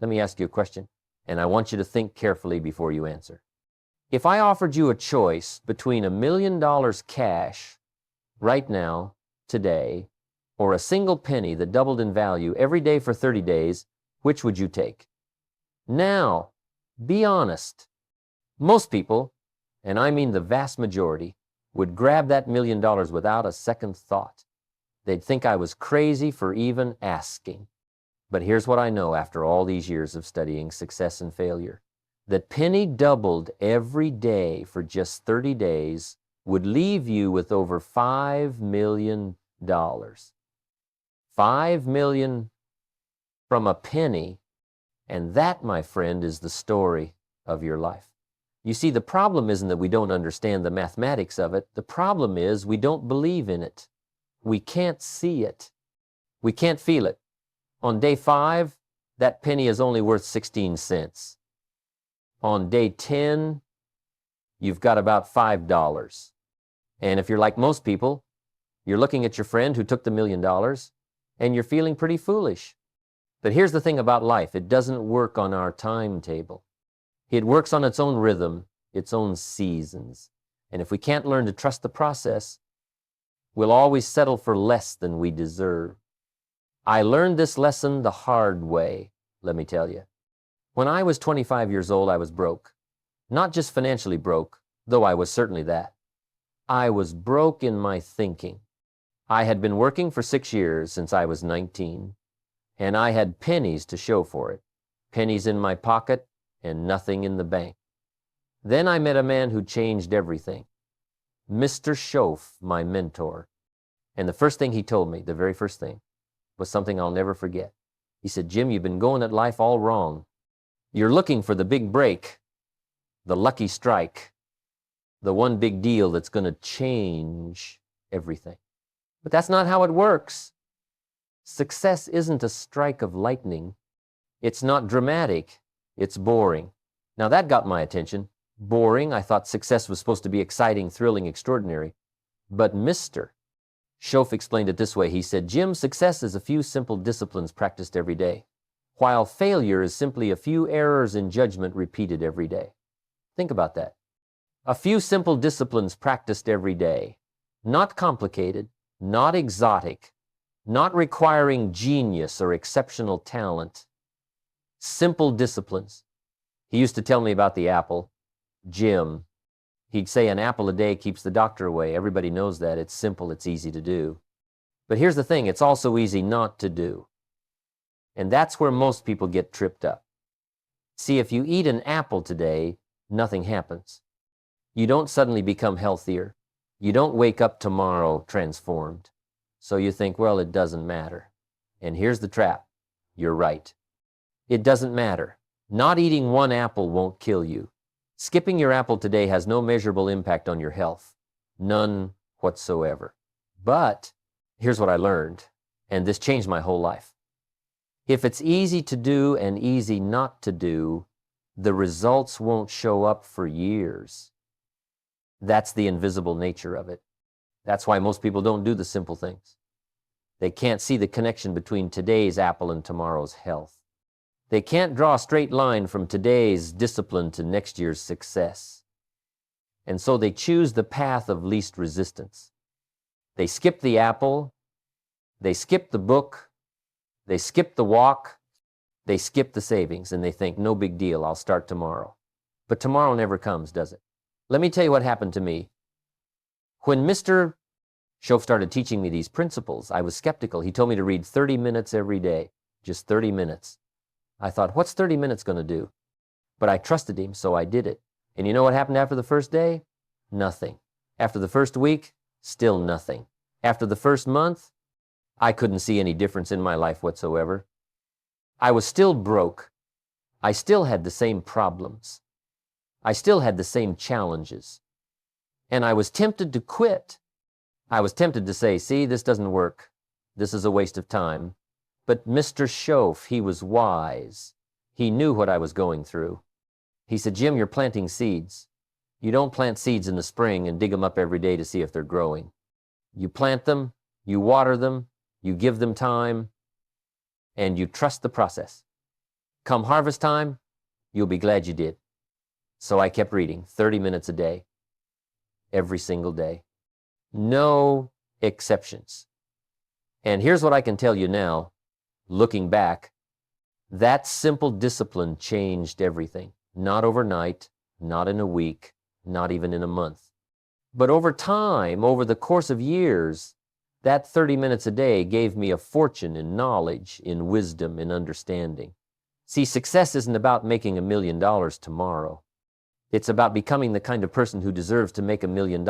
Let me ask you a question, and I want you to think carefully before you answer. If I offered you a choice between $1 million cash right now, today, or a single penny that doubled in value every day for 30 days, which would you take? Now, be honest. Most people, and I mean the vast majority, would grab that $1 million without a second thought. They'd think I was crazy for even asking. But here's what I know after all these years of studying success and failure. That penny doubled every day for just 30 days would leave you with over $5 million. $5 million from a penny, and that, my friend, is the story of your life. You see, the problem isn't that we don't understand the mathematics of it. The problem is we don't believe in it. We can't see it. We can't feel it. On day 5, that penny is only worth 16 cents. On day 10, you've got about $5. And if you're like most people, you're looking at your friend who took the $1 million, and you're feeling pretty foolish. But here's the thing about life. It doesn't work on our timetable. It works on its own rhythm, its own seasons. And if we can't learn to trust the process, we'll always settle for less than we deserve. I learned this lesson the hard way, let me tell you. When I was 25 years old, I was broke. Not just financially broke, though I was certainly that. I was broke in my thinking. I had been working for 6 years since I was 19, and I had pennies to show for it. Pennies in my pocket and nothing in the bank. Then I met a man who changed everything. Mr. Schoaf, my mentor. And the first thing he told me, the very first thing, was something I'll never forget. He said, Jim, you've been going at life all wrong. You're looking for the big break, the lucky strike, the one big deal that's going to change everything. But that's not how it works. Success isn't a strike of lightning. It's not dramatic. It's boring. Now that got my attention. Boring. I thought success was supposed to be exciting, thrilling, extraordinary. But Mr. Schoaf explained it this way. He said, Jim, success is a few simple disciplines practiced every day, while failure is simply a few errors in judgment repeated every day. Think about that. A few simple disciplines practiced every day. Not complicated, not exotic, not requiring genius or exceptional talent. Simple disciplines. He used to tell me about the apple. Jim, he'd say an apple a day keeps the doctor away. Everybody knows that. It's simple. It's easy to do. But here's the thing. It's also easy not to do. And that's where most people get tripped up. See, if you eat an apple today, nothing happens. You don't suddenly become healthier. You don't wake up tomorrow transformed. So you think, well, it doesn't matter. And here's the trap. You're right. It doesn't matter. Not eating one apple won't kill you. Skipping your apple today has no measurable impact on your health. None whatsoever. But here's what I learned, and this changed my whole life. If it's easy to do and easy not to do, the results won't show up for years. That's the invisible nature of it. That's why most people don't do the simple things. They can't see the connection between today's apple and tomorrow's health. They can't draw a straight line from today's discipline to next year's success. And so they choose the path of least resistance. They skip the apple, they skip the book, they skip the walk, they skip the savings, and they think, no big deal, I'll start tomorrow. But tomorrow never comes, does it? Let me tell you what happened to me. When Mr. Schoaf started teaching me these principles, I was skeptical. He told me to read 30 minutes every day, just 30 minutes. I thought, what's 30 minutes going to do? But I trusted him, so I did it. And you know what happened after the first day? Nothing. After the first week, still nothing. After the first month, I couldn't see any difference in my life whatsoever. I was still broke. I still had the same problems. I still had the same challenges. And I was tempted to quit. I was tempted to say, see, this doesn't work. This is a waste of time. But Mr. Schoaf, he was wise. He knew what I was going through. He said, Jim, you're planting seeds. You don't plant seeds in the spring and dig them up every day to see if they're growing. You plant them, you water them, you give them time, and you trust the process. Come harvest time, you'll be glad you did. So I kept reading 30 minutes a day, every single day. No exceptions. And here's what I can tell you now, looking back, that simple discipline changed everything. Not overnight, not in a week, not even in a month. But over time, over the course of years, that 30 minutes a day gave me a fortune in knowledge, in wisdom, in understanding. See, success isn't about making $1 million tomorrow. It's about becoming the kind of person who deserves to make $1 million.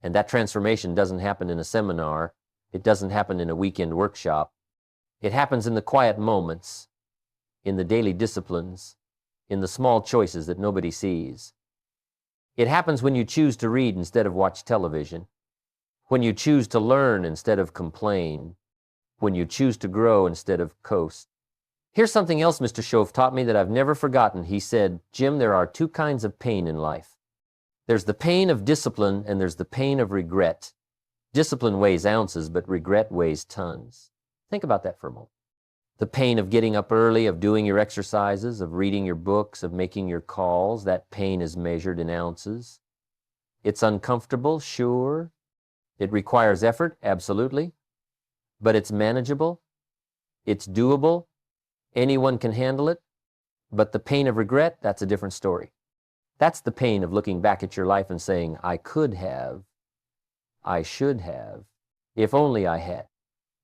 And that transformation doesn't happen in a seminar. It doesn't happen in a weekend workshop. It happens in the quiet moments, in the daily disciplines, in the small choices that nobody sees. It happens when you choose to read instead of watch television, when you choose to learn instead of complain, when you choose to grow instead of coast. Here's something else Mr. Shove taught me that I've never forgotten. He said, Jim, there are two kinds of pain in life. There's the pain of discipline and there's the pain of regret. Discipline weighs ounces, but regret weighs tons. Think about that for a moment. The pain of getting up early, of doing your exercises, of reading your books, of making your calls, that pain is measured in ounces. It's uncomfortable, sure. It requires effort, absolutely. But it's manageable. It's doable. Anyone can handle it. But the pain of regret, that's a different story. That's the pain of looking back at your life and saying, I could have, I should have, if only I had.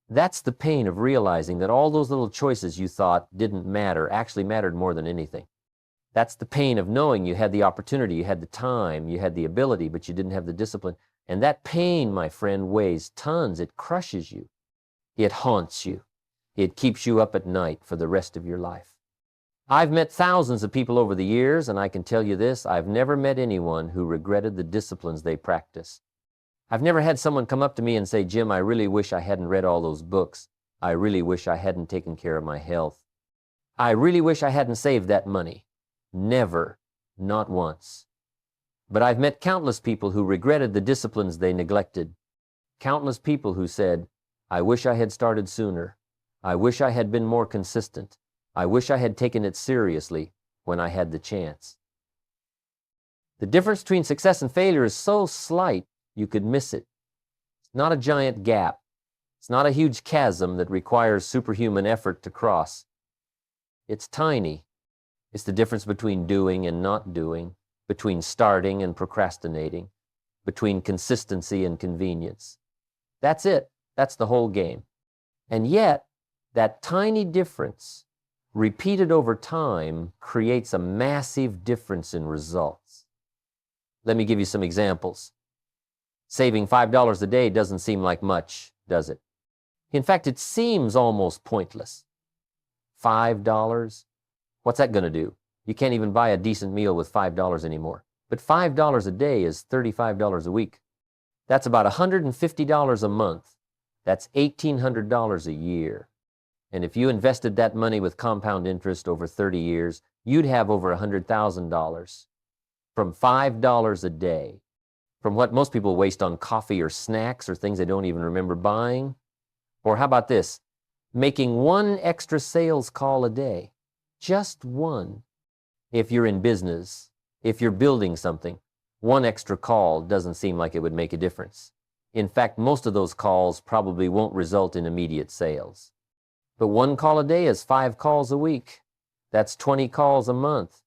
That's the pain of realizing that all those little choices you thought didn't matter actually mattered more than anything. That's the pain of knowing you had the opportunity, you had the time, you had the ability, but you didn't have the discipline. And that pain, my friend, weighs tons. It crushes you. It haunts you. It keeps you up at night for the rest of your life. I've met thousands of people over the years, and I can tell you this, I've never met anyone who regretted the disciplines they practice. I've never had someone come up to me and say, Jim, I really wish I hadn't read all those books. I really wish I hadn't taken care of my health. I really wish I hadn't saved that money. Never, not once. But I've met countless people who regretted the disciplines they neglected. Countless people who said, I wish I had started sooner. I wish I had been more consistent. I wish I had taken it seriously when I had the chance. The difference between success and failure is so slight, you could miss it. It's not a giant gap. It's not a huge chasm that requires superhuman effort to cross. It's tiny. It's the difference between doing and not doing, between starting and procrastinating, between consistency and convenience. That's it. That's the whole game. And yet, that tiny difference, repeated over time, creates a massive difference in results. Let me give you some examples. Saving $5 a day doesn't seem like much, does it? In fact, it seems almost pointless. $5? What's that going to do? You can't even buy a decent meal with $5 anymore. But $5 a day is $35 a week. That's about $150 a month. That's $1,800 a year. And if you invested that money with compound interest over 30 years, you'd have over $100,000 from $5 a day. From what most people waste on coffee or snacks or things they don't even remember buying. Or how about this? Making one extra sales call a day. Just one. If you're in business, if you're building something, one extra call doesn't seem like it would make a difference. In fact, most of those calls probably won't result in immediate sales. But one call a day is 5 calls a week. That's 20 calls a month.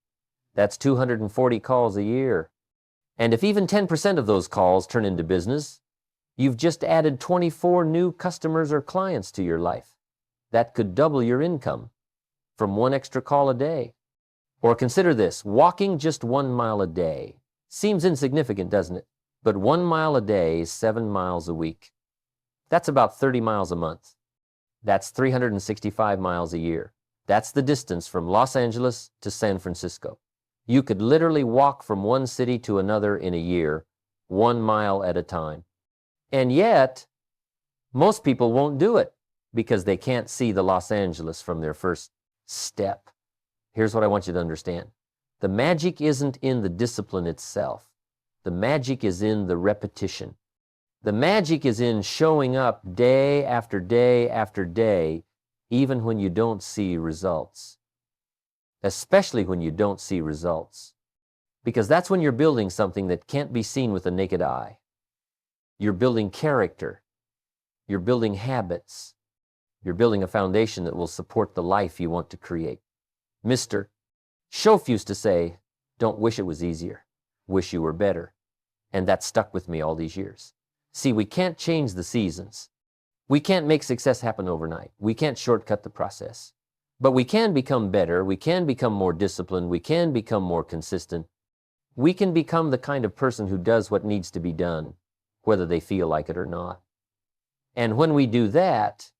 That's 240 calls a year. And if even 10% of those calls turn into business, you've just added 24 new customers or clients to your life. That could double your income from one extra call a day. Or consider this, walking just 1 mile a day. Seems insignificant, doesn't it? But 1 mile a day is 7 miles a week. That's about 30 miles a month. That's 365 miles a year. That's the distance from Los Angeles to San Francisco. You could literally walk from one city to another in a year, 1 mile at a time. And yet, most people won't do it because they can't see the Los Angeles from their first step. Here's what I want you to understand. The magic isn't in the discipline itself. The magic is in the repetition. The magic is in showing up day after day after day, even when you don't see results. especially when you don't see results. Because that's when you're building something that can't be seen with the naked eye. You're building character. You're building habits. You're building a foundation that will support the life you want to create. Mr. Schoaf used to say, "Don't wish it was easier. Wish you were better." And that stuck with me all these years. See, we can't change the seasons. We can't make success happen overnight. We can't shortcut the process. But we can become better. We can become more disciplined. We can become more consistent. We can become the kind of person who does what needs to be done, whether they feel like it or not. And when we do that,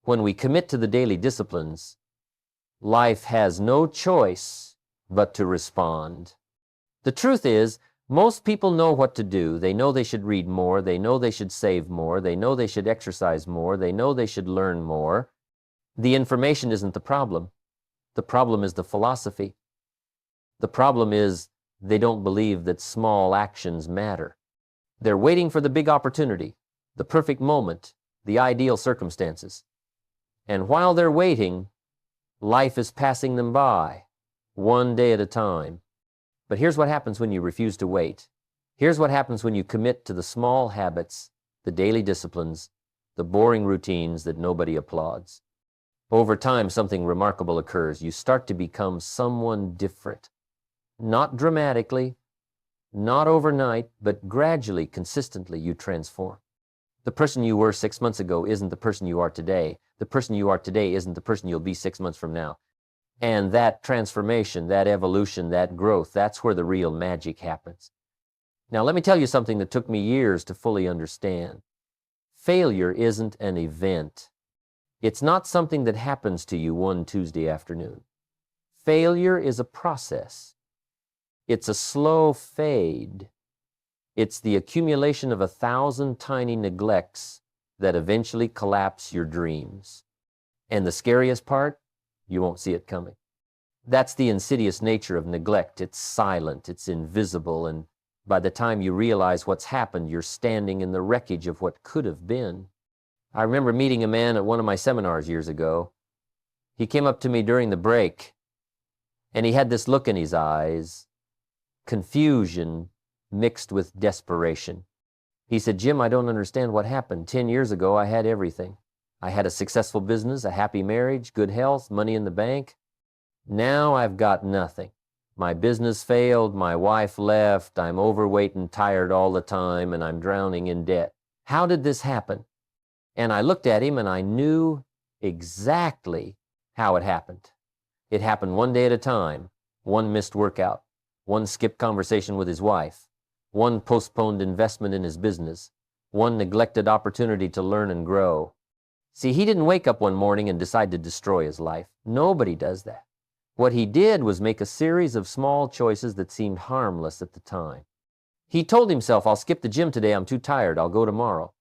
when we commit to the daily disciplines, life has no choice but to respond. The truth is, most people know what to do. They know they should read more. They know they should save more. They know they should exercise more. They know they should learn more. The information isn't the problem. The problem is the philosophy. The problem is they don't believe that small actions matter. They're waiting for the big opportunity, the perfect moment, the ideal circumstances. And while they're waiting, life is passing them by, one day at a time. But here's what happens when you refuse to wait. Here's what happens when you commit to the small habits, the daily disciplines, the boring routines that nobody applauds. Over time, something remarkable occurs. You start to become someone different. Not dramatically, not overnight, but gradually, consistently, you transform. The person you were 6 months ago isn't the person you are today. The person you are today isn't the person you'll be 6 months from now. And that transformation, that evolution, that growth, that's where the real magic happens. Now, let me tell you something that took me years to fully understand. Failure isn't an event. It's not something that happens to you one Tuesday afternoon. Failure is a process. It's a slow fade. It's the accumulation of 1,000 tiny neglects that eventually collapse your dreams. And the scariest part, you won't see it coming. That's the insidious nature of neglect. It's silent, it's invisible, and by the time you realize what's happened, you're standing in the wreckage of what could have been. I remember meeting a man at one of my seminars years ago. He came up to me during the break, and he had this look in his eyes, confusion mixed with desperation. He said, "Jim, I don't understand what happened. 10 years ago, I had everything. I had a successful business, a happy marriage, good health, money in the bank. Now I've got nothing. My business failed, my wife left, I'm overweight and tired all the time, and I'm drowning in debt. How did this happen?" And I looked at him and I knew exactly how it happened. It happened one day at a time, one missed workout, one skipped conversation with his wife, one postponed investment in his business, one neglected opportunity to learn and grow. See, he didn't wake up one morning and decide to destroy his life. Nobody does that. What he did was make a series of small choices that seemed harmless at the time. He told himself, "I'll skip the gym today, I'm too tired, I'll go tomorrow."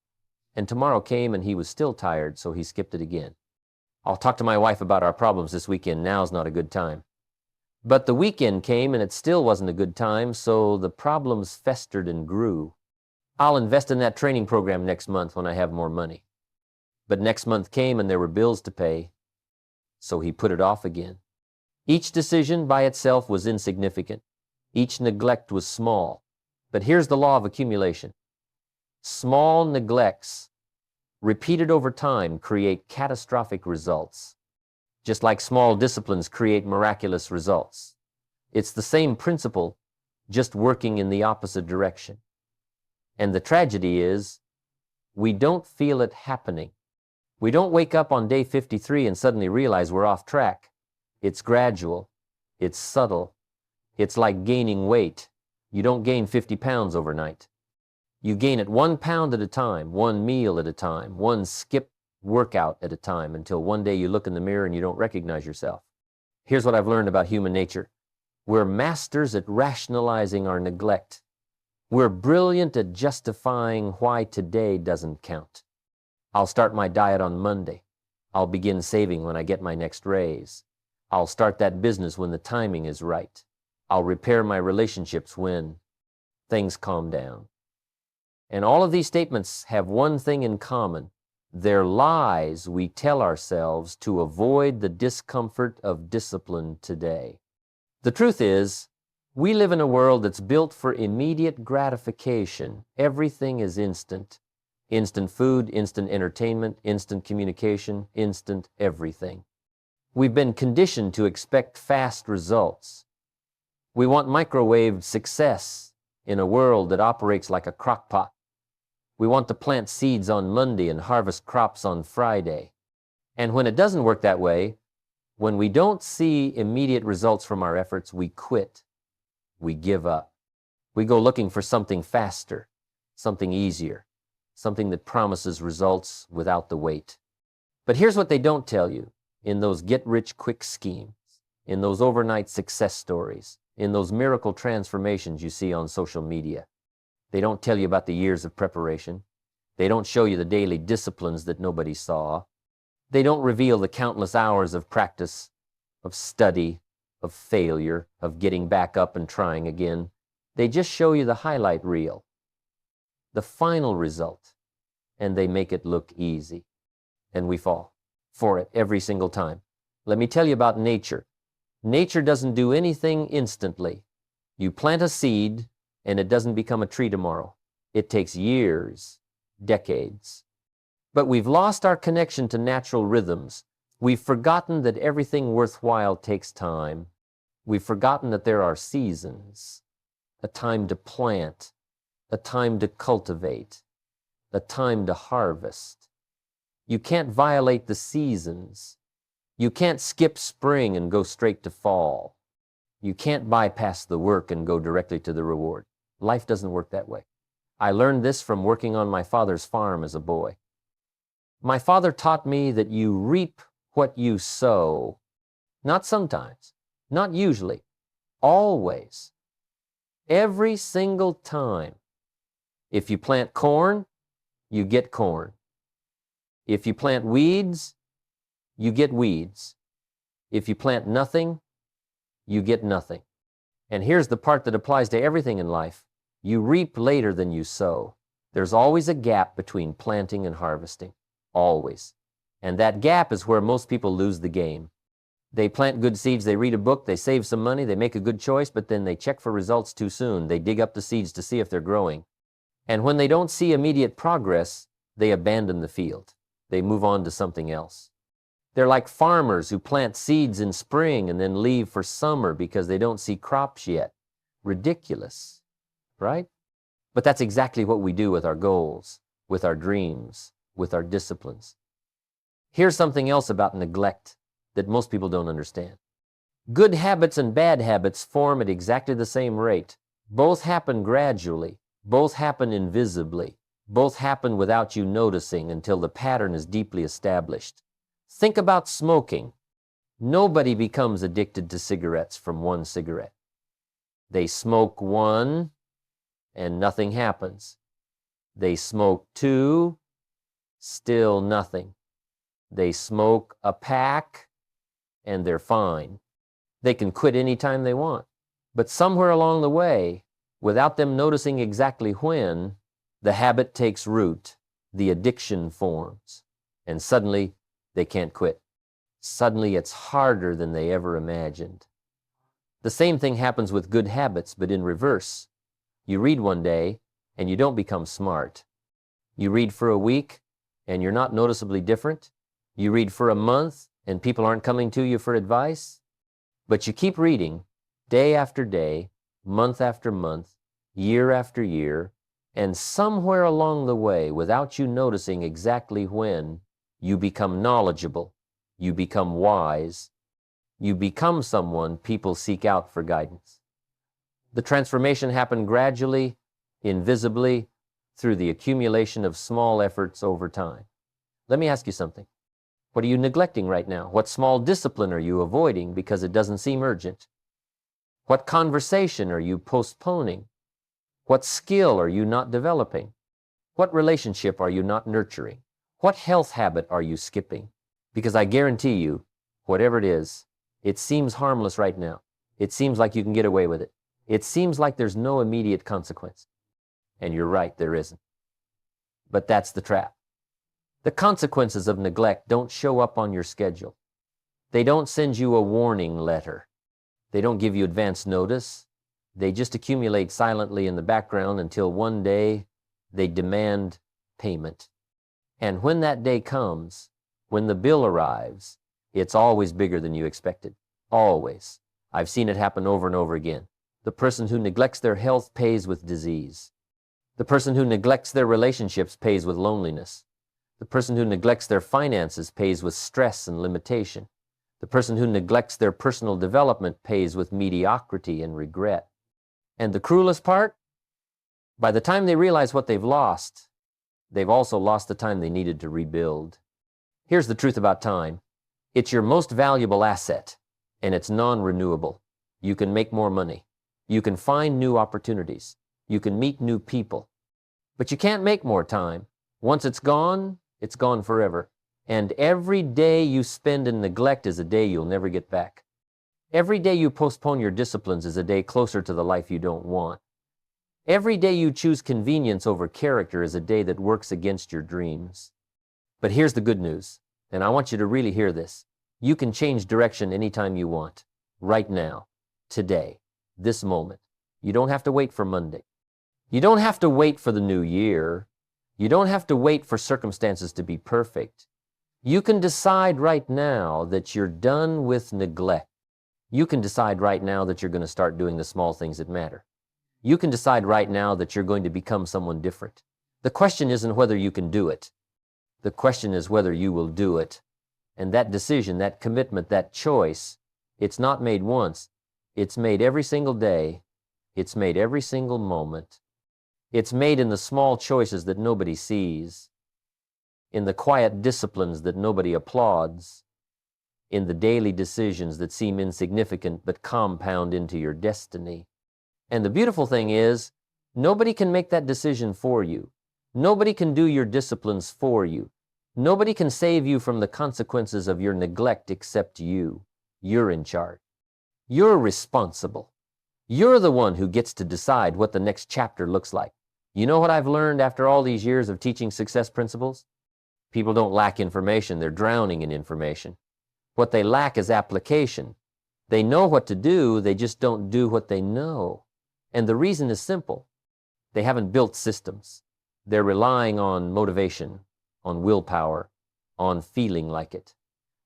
And tomorrow came and he was still tired, so he skipped it again. "I'll talk to my wife about our problems this weekend, now's not a good time." But the weekend came and it still wasn't a good time, so the problems festered and grew. "I'll invest in that training program next month when I have more money." But next month came and there were bills to pay, so he put it off again. Each decision by itself was insignificant. Each neglect was small. But here's the law of accumulation. Small neglects, repeated over time, create catastrophic results. Just like small disciplines create miraculous results. It's the same principle, just working in the opposite direction. And the tragedy is, we don't feel it happening. We don't wake up on day 53 and suddenly realize we're off track. It's gradual. It's subtle. It's like gaining weight. You don't gain 50 pounds overnight. You gain it 1 pound at a time, one meal at a time, one skipped workout at a time, until one day you look in the mirror and you don't recognize yourself. Here's what I've learned about human nature. We're masters at rationalizing our neglect. We're brilliant at justifying why today doesn't count. I'll start my diet on Monday. I'll begin saving when I get my next raise. I'll start that business when the timing is right. I'll repair my relationships when things calm down. And all of these statements have one thing in common. They're lies we tell ourselves to avoid the discomfort of discipline today. The truth is, we live in a world that's built for immediate gratification. Everything is instant. Instant food, instant entertainment, instant communication, instant everything. We've been conditioned to expect fast results. We want microwaved success in a world that operates like a crock pot. We want to plant seeds on Monday and harvest crops on Friday. And when it doesn't work that way, when we don't see immediate results from our efforts, we quit. We give up. We go looking for something faster, something easier, something that promises results without the wait. But here's what they don't tell you in those get-rich-quick schemes, in those overnight success stories, in those miracle transformations you see on social media. They don't tell you about the years of preparation. They don't show you the daily disciplines that nobody saw. They don't reveal the countless hours of practice, of study, of failure, of getting back up and trying again. They just show you the highlight reel, the final result, and they make it look easy. And we fall for it every single time. Let me tell you about nature. Nature doesn't do anything instantly. You plant a seed, and it doesn't become a tree tomorrow. It takes years, decades. But we've lost our connection to natural rhythms. We've forgotten that everything worthwhile takes time. We've forgotten that there are seasons, a time to plant, a time to cultivate, a time to harvest. You can't violate the seasons. You can't skip spring and go straight to fall. You can't bypass the work and go directly to the reward. Life doesn't work that way. I learned this from working on my father's farm as a boy. My father taught me that you reap what you sow. Not sometimes, not usually, always. Every single time. If you plant corn, you get corn. If you plant weeds, you get weeds. If you plant nothing, you get nothing. And here's the part that applies to everything in life. You reap later than you sow. There's always a gap between planting and harvesting. Always. And that gap is where most people lose the game. They plant good seeds, they read a book, they save some money, they make a good choice, but then they check for results too soon. They dig up the seeds to see if they're growing. And when they don't see immediate progress, they abandon the field. They move on to something else. They're like farmers who plant seeds in spring and then leave for summer because they don't see crops yet. Ridiculous, right? But that's exactly what we do with our goals, with our dreams, with our disciplines. Here's something else about neglect that most people don't understand. Good habits and bad habits form at exactly the same rate. Both happen gradually. Both happen invisibly. Both happen without you noticing until the pattern is deeply established. Think about smoking. Nobody becomes addicted to cigarettes from one cigarette. They smoke one, and nothing happens. They smoke two, still nothing. They smoke a pack, and they're fine. They can quit anytime they want. But somewhere along the way, without them noticing exactly when, the habit takes root, the addiction forms, and suddenly they can't quit. Suddenly it's harder than they ever imagined. The same thing happens with good habits, but in reverse. You read one day, and you don't become smart. You read for a week, and you're not noticeably different. You read for a month, and people aren't coming to you for advice. But you keep reading, day after day, month after month, year after year, and somewhere along the way, without you noticing exactly when, you become knowledgeable, you become wise, you become someone people seek out for guidance. The transformation happened gradually, invisibly, through the accumulation of small efforts over time. Let me ask you something. What are you neglecting right now? What small discipline are you avoiding because it doesn't seem urgent? What conversation are you postponing? What skill are you not developing? What relationship are you not nurturing? What health habit are you skipping? Because I guarantee you, whatever it is, it seems harmless right now. It seems like you can get away with it. It seems like there's no immediate consequence. And you're right, there isn't. But that's the trap. The consequences of neglect don't show up on your schedule. They don't send you a warning letter. They don't give you advance notice. They just accumulate silently in the background until one day they demand payment. And when that day comes, when the bill arrives, it's always bigger than you expected. Always. I've seen it happen over and over again. The person who neglects their health pays with disease. The person who neglects their relationships pays with loneliness. The person who neglects their finances pays with stress and limitation. The person who neglects their personal development pays with mediocrity and regret. And the cruelest part? By the time they realize what they've lost, they've also lost the time they needed to rebuild. Here's the truth about time. It's your most valuable asset, and it's non-renewable. You can make more money. You can find new opportunities. You can meet new people. But you can't make more time. Once it's gone forever. And every day you spend in neglect is a day you'll never get back. Every day you postpone your disciplines is a day closer to the life you don't want. Every day you choose convenience over character is a day that works against your dreams. But here's the good news, and I want you to really hear this. You can change direction anytime you want, right now, today, this moment. You don't have to wait for Monday. You don't have to wait for the new year. You don't have to wait for circumstances to be perfect. You can decide right now that you're done with neglect. You can decide right now that you're going to start doing the small things that matter. You can decide right now that you're going to become someone different. The question isn't whether you can do it. The question is whether you will do it. And that decision, that commitment, that choice, it's not made once. It's made every single day. It's made every single moment. It's made in the small choices that nobody sees, in the quiet disciplines that nobody applauds, in the daily decisions that seem insignificant but compound into your destiny. And the beautiful thing is, nobody can make that decision for you. Nobody can do your disciplines for you. Nobody can save you from the consequences of your neglect except you. You're in charge. You're responsible. You're the one who gets to decide what the next chapter looks like. You know what I've learned after all these years of teaching success principles? People don't lack information, they're drowning in information. What they lack is application. They know what to do, they just don't do what they know. And the reason is simple. They haven't built systems. They're relying on motivation, on willpower, on feeling like it.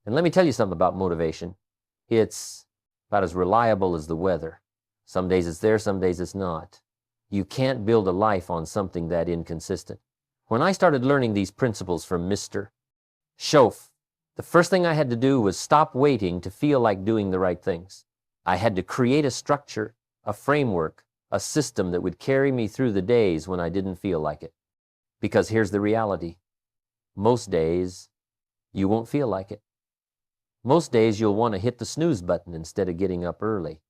And let me tell you something about motivation. It's about as reliable as the weather. Some days it's there, some days it's not. You can't build a life on something that inconsistent. When I started learning these principles from Mr. Schoaf, the first thing I had to do was stop waiting to feel like doing the right things. I had to create a structure, a framework, a system that would carry me through the days when I didn't feel like it. Because here's the reality. Most days, you won't feel like it. Most days, you'll want to hit the snooze button instead of getting up early.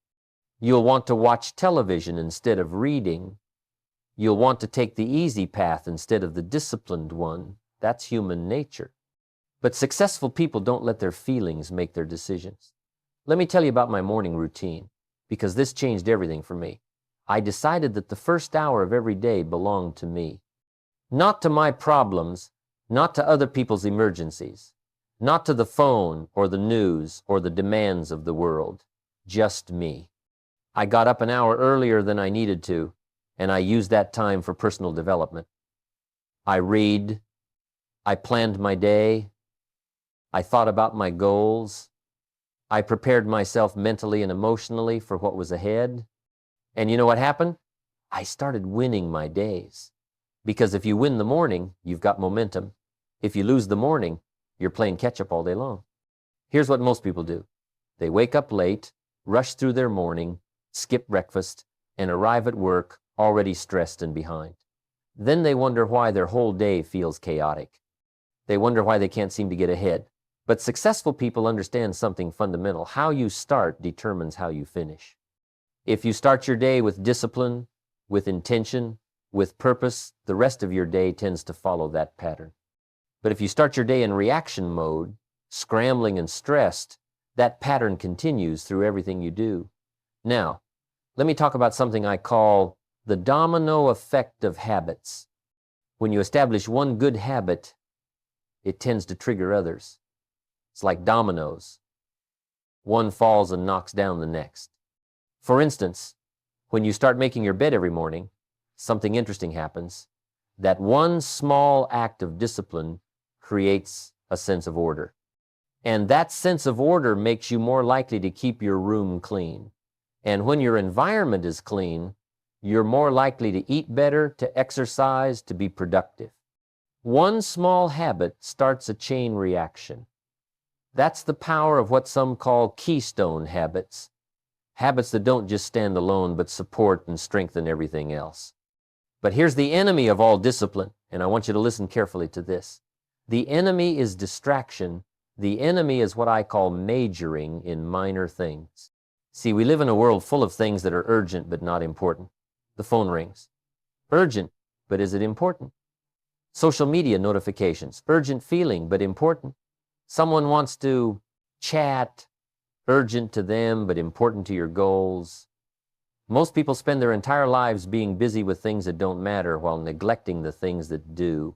You'll want to watch television instead of reading. You'll want to take the easy path instead of the disciplined one. That's human nature. But successful people don't let their feelings make their decisions. Let me tell you about my morning routine, because this changed everything for me. I decided that the first hour of every day belonged to me. Not to my problems, not to other people's emergencies, not to the phone or the news or the demands of the world, just me. I got up an hour earlier than I needed to, and I used that time for personal development. I read, I planned my day, I thought about my goals, I prepared myself mentally and emotionally for what was ahead. And you know what happened? I started winning my days. Because if you win the morning, you've got momentum. If you lose the morning, you're playing catch-up all day long. Here's what most people do. They wake up late, rush through their morning, skip breakfast, and arrive at work already stressed and behind. Then they wonder why their whole day feels chaotic. They wonder why they can't seem to get ahead. But successful people understand something fundamental. How you start determines how you finish. If you start your day with discipline, with intention, with purpose, the rest of your day tends to follow that pattern. But if you start your day in reaction mode, scrambling and stressed, that pattern continues through everything you do. Now, let me talk about something I call the domino effect of habits. When you establish one good habit, it tends to trigger others. It's like dominoes. One falls and knocks down the next. For instance, when you start making your bed every morning, something interesting happens. That one small act of discipline creates a sense of order. And that sense of order makes you more likely to keep your room clean. And when your environment is clean, you're more likely to eat better, to exercise, to be productive. One small habit starts a chain reaction. That's the power of what some call keystone habits. Habits that don't just stand alone, but support and strengthen everything else. But here's the enemy of all discipline, and I want you to listen carefully to this. The enemy is distraction. The enemy is what I call majoring in minor things. See, we live in a world full of things that are urgent but not important. The phone rings. Urgent, but is it important? Social media notifications. Urgent feeling, but important. Someone wants to chat. Urgent to them, but important to your goals. Most people spend their entire lives being busy with things that don't matter while neglecting the things that do.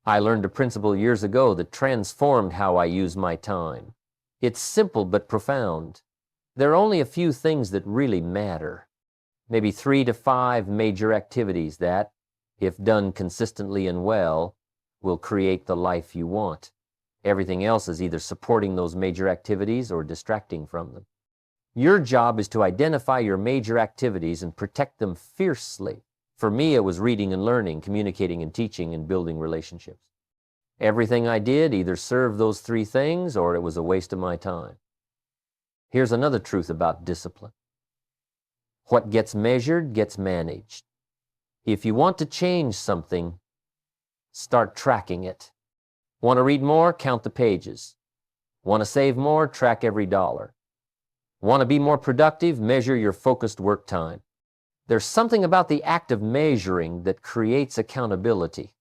I learned a principle years ago that transformed how I use my time. It's simple but profound. There are only a few things that really matter. Maybe 3 to 5 major activities that, if done consistently and well, will create the life you want. Everything else is either supporting those major activities or distracting from them. Your job is to identify your major activities and protect them fiercely. For me, it was reading and learning, communicating and teaching, and building relationships. Everything I did either served those 3 things or it was a waste of my time. Here's another truth about discipline. What gets measured gets managed. If you want to change something, start tracking it. Want to read more? Count the pages. Want to save more? Track every dollar. Want to be more productive? Measure your focused work time. There's something about the act of measuring that creates accountability.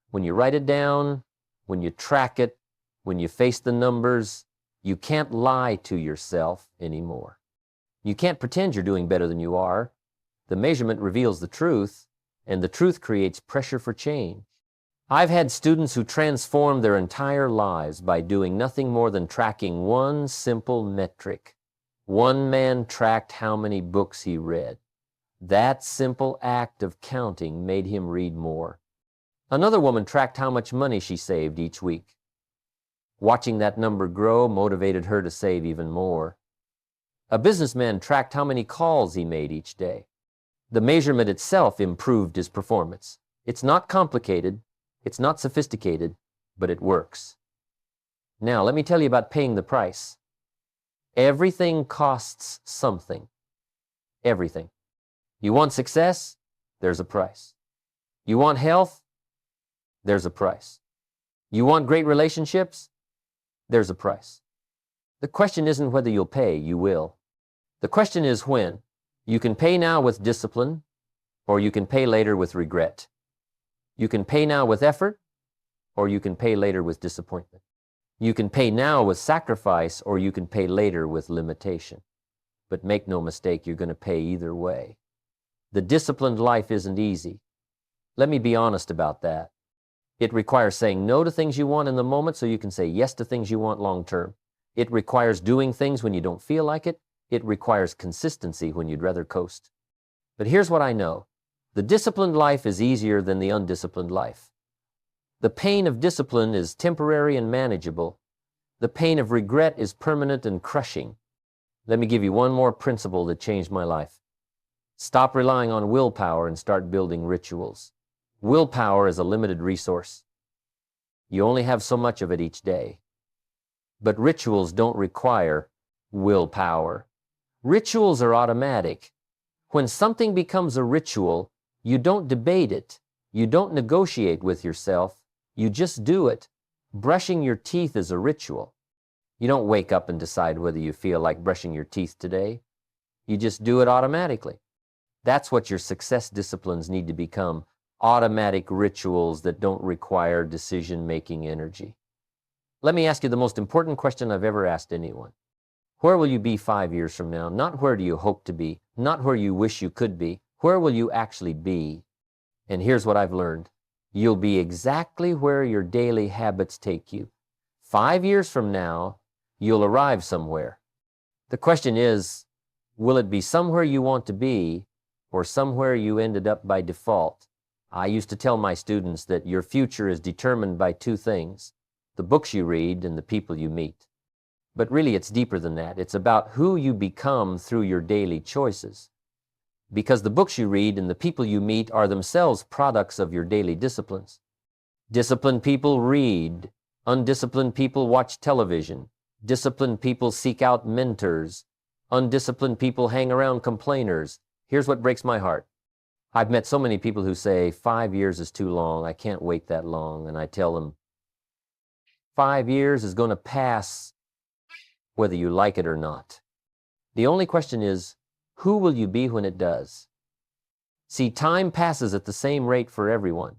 When you write it down, when you track it, when you face the numbers, you can't lie to yourself anymore. You can't pretend you're doing better than you are. The measurement reveals the truth, and the truth creates pressure for change. I've had students who transformed their entire lives by doing nothing more than tracking one simple metric. One man tracked how many books he read. That simple act of counting made him read more. Another woman tracked how much money she saved each week. Watching that number grow motivated her to save even more. A businessman tracked how many calls he made each day. The measurement itself improved his performance. It's not complicated, it's not sophisticated, but it works. Now, let me tell you about paying the price. Everything costs something. Everything. You want success? There's a price. You want health? There's a price. You want great relationships? There's a price. The question isn't whether you'll pay, you will. The question is when. You can pay now with discipline, or you can pay later with regret. You can pay now with effort, or you can pay later with disappointment. You can pay now with sacrifice, or you can pay later with limitation. But make no mistake, you're going to pay either way. The disciplined life isn't easy. Let me be honest about that. It requires saying no to things you want in the moment so you can say yes to things you want long term. It requires doing things when you don't feel like it. It requires consistency when you'd rather coast. But here's what I know. The disciplined life is easier than the undisciplined life. The pain of discipline is temporary and manageable. The pain of regret is permanent and crushing. Let me give you one more principle that changed my life. Stop relying on willpower and start building rituals. Willpower is a limited resource. You only have so much of it each day. But rituals don't require willpower. Rituals are automatic. When something becomes a ritual, you don't debate it. You don't negotiate with yourself. You just do it. Brushing your teeth is a ritual. You don't wake up and decide whether you feel like brushing your teeth today. You just do it automatically. That's what your success disciplines need to become. Automatic rituals that don't require decision-making energy. Let me ask you the most important question I've ever asked anyone. Where will you be 5 years from now? Not where do you hope to be, not where you wish you could be. Where will you actually be? And here's what I've learned. you'll be exactly where your daily habits take you. 5 years from now, you'll arrive somewhere. The question is, will it be somewhere you want to be or somewhere you ended up by default? I used to tell my students that your future is determined by two things: the books you read and the people you meet. But really, it's deeper than that. It's about who you become through your daily choices. Because the books you read and the people you meet are themselves products of your daily disciplines. Disciplined people read. Undisciplined people watch television. Disciplined people seek out mentors. Undisciplined people hang around complainers. Here's what breaks my heart. I've met so many people who say, 5 years is too long, I can't wait that long. And I tell them, 5 years is going to pass whether you like it or not. The only question is, who will you be when it does? See, time passes at the same rate for everyone.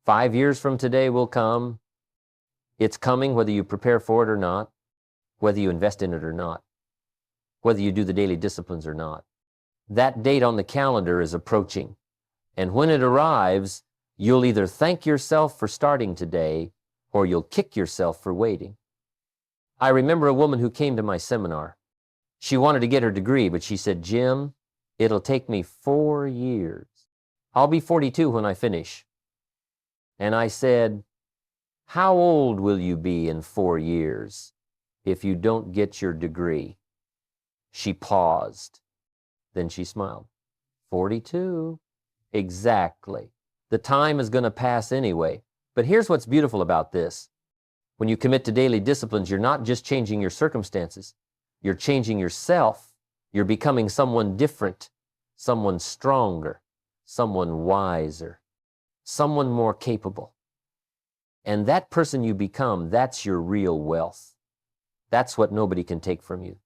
5 years from today will come. It's coming whether you prepare for it or not, whether you invest in it or not, whether you do the daily disciplines or not. That date on the calendar is approaching. And when it arrives, you'll either thank yourself for starting today or you'll kick yourself for waiting. I remember a woman who came to my seminar. She wanted to get her degree, but she said, Jim, it'll take me 4 years. I'll be 42 when I finish. And I said, how old will you be in 4 years if you don't get your degree? She paused. Then she smiled. 42. Exactly. The time is going to pass anyway. But here's what's beautiful about this. When you commit to daily disciplines, you're not just changing your circumstances. You're changing yourself. You're becoming someone different, someone stronger, someone wiser, someone more capable. And that person you become, that's your real wealth. That's what nobody can take from you.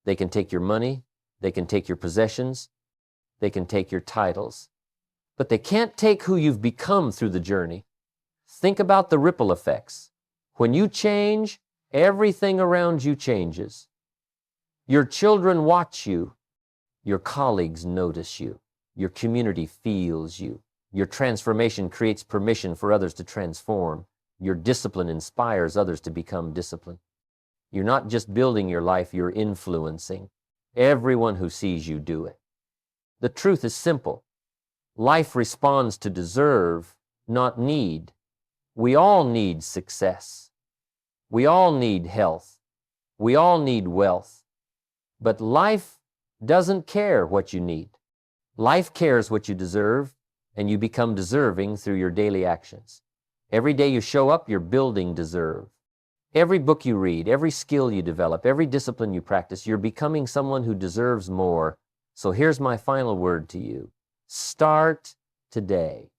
They can take your money, they can take your possessions, they can take your titles, but they can't take who you've become through the journey. Think about the ripple effects. When you change, everything around you changes. Your children watch you. Your colleagues notice you. Your community feels you. Your transformation creates permission for others to transform. Your discipline inspires others to become disciplined. You're not just building your life, you're influencing everyone who sees you do it. The truth is simple. Life responds to deserve, not need. We all need success. We all need health. We all need wealth. But life doesn't care what you need. Life cares what you deserve, and you become deserving through your daily actions. Every day you show up, you're building deserve. Every book you read, every skill you develop, every discipline you practice, you're becoming someone who deserves more. So here's my final word to you. Start today.